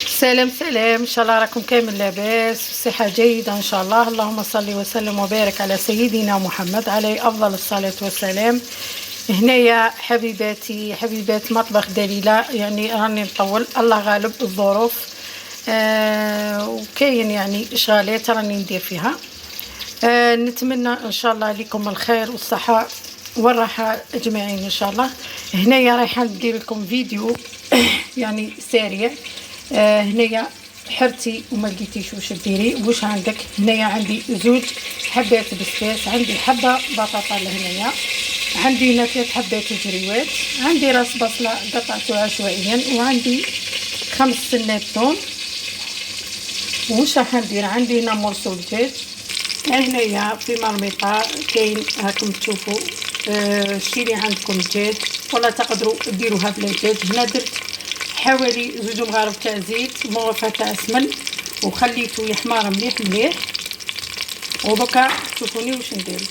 سلام سلام، ان شاء الله راكم كامل لاباس وصحه جيده ان شاء الله. اللهم صل وسلم وبارك على سيدنا محمد عليه افضل الصلاه والسلام. هنايا حبيباتي حبيبات مطبخ دليله، يعني راني نطول، الله غالب الظروف. وكاين يعني اشغالات راني ندير فيها. نتمنى ان شاء الله لكم الخير والصحه والراحه اجمعين ان شاء الله. هنايا رايحه ندير لكم فيديو يعني سريع. هنايا حرتي وما لقيتيش واش ديري واش عندك. هنايا عندي زوج حبات بسباس، عندي حبه بطاطا لهنايا، عندي هنا 3 حبات جريوات، عندي راس بصله قطعته عشوائيا، وعندي 5 سنات ثوم. واش راح ندير؟ عندي هنا مرسول دجاج، هنايا في مرميطه كاين راكم تشوفوا. شيري عندكم دجاج ولا تقدروا ديروها بلا دجاج. هنا درت حوالي 2 مغارف تاع زيت، مغرفه تاع سمن، وخليته يحمر مليح مليح. ودوكا تشوفوني واش ندير.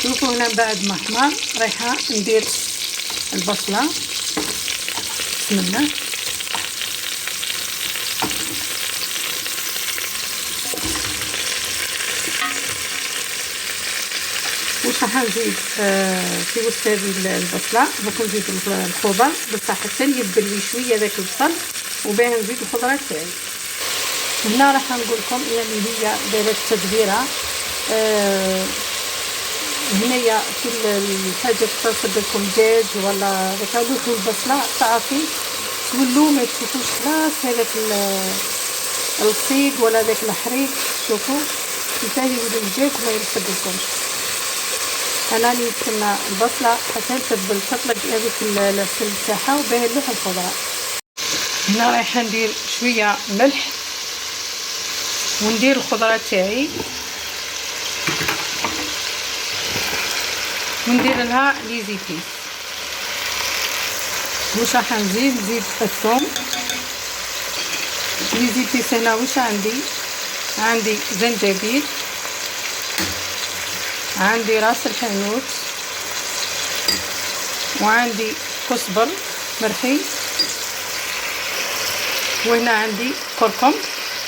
شوفوا هنا بعد ما حمر رايحه ندير البصله. بسم الله. واش راح نزيد في وسط هذه البصله؟ دوك نزيد الخضر بصح حتى يدبل لي شويه داك البصل، وباه نزيد الخضره تاعي. هنا راح نقول لكم يعني هي دايره التدبيره. هنايا في الحاجه تصب لكم دجاج ولا داك البصله صافي تولوا ما تشوفوش خلاص هذاك الصيد ولا داك الحريق. شوفوا كيفاه يولي الدجاج ما يرفدلكمش. انا اللي نستنى البصله حتى تدبل تطلق هذيك العسل تاعها وباه نلوح الخضره. هنا رايحه ندير شويه ملح وندير الخضره تاعي وندير لها لي زيتي. واش راح نزيد الثوم لي زيتي. هنا واش عندي زنجبيل، عندي راس الحانوت، وعندي كزبر مرحي، وهنا عندي كركم.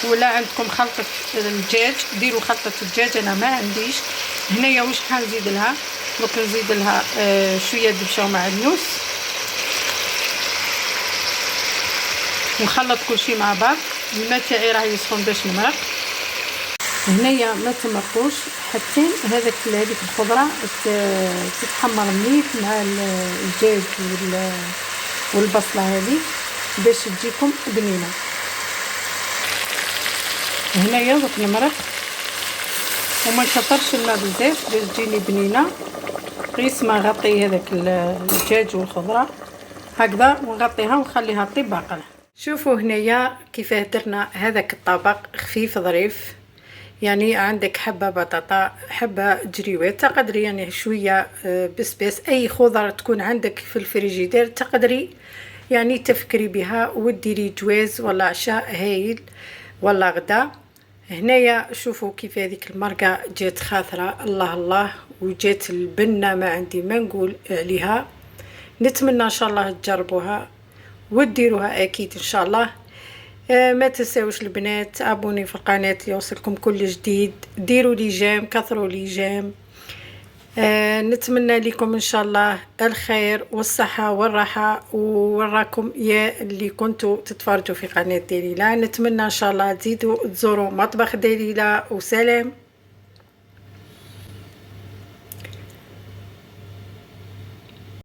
ولا عندكم خلطه الدجاج ديروا خلطه الدجاج، انا ما عنديش. هنايا واش حنزيد لها؟ دوك نزيد لها شويه دبشه ومعدنوس، ونخلط كل شيء مع بعض. الماء تاعي راه يسخن باش نمرق. هنايا ما تمرقوش حتى هذيك الخضره تتحمر مليح مع الدجاج والبصله هذه باش تجيكم بنينه. هنايا دوك نمرق وما نكثرش الماء بزاف باش تجيني بنينه. قيس ما غطي هذاك الدجاج والخضره هكذا، ونغطيها ونخليها طيب باقله. شوفوا هنايا كيفاه درنا هذاك الطبق خفيف ظريف. يعني عندك حبه بطاطا، حبه جريوات، تقدري يعني شويه بسباس، اي خضره تكون عندك في الفريجيدير تقدري يعني تفكري بها وديري جواز ولا عشاء هايل ولا غدا. هنايا شوفوا كيف هذيك المرقه جات خاثره، الله الله، وجات البنه ما عندي ما نقول عليها. نتمنى ان شاء الله تجربوها وديروها اكيد ان شاء الله. ما تنساوش البنات ابوني في القناه ليوصلكم كل جديد، ديروا لي جيم، كثروا لي جيم. نتمنى لكم ان شاء الله الخير والصحه والراحه، وراكم يا اللي كنتوا تتفرجوا في قناه دليله. نتمنى ان شاء الله تزيدوا تزوروا مطبخ دليله، وسلام.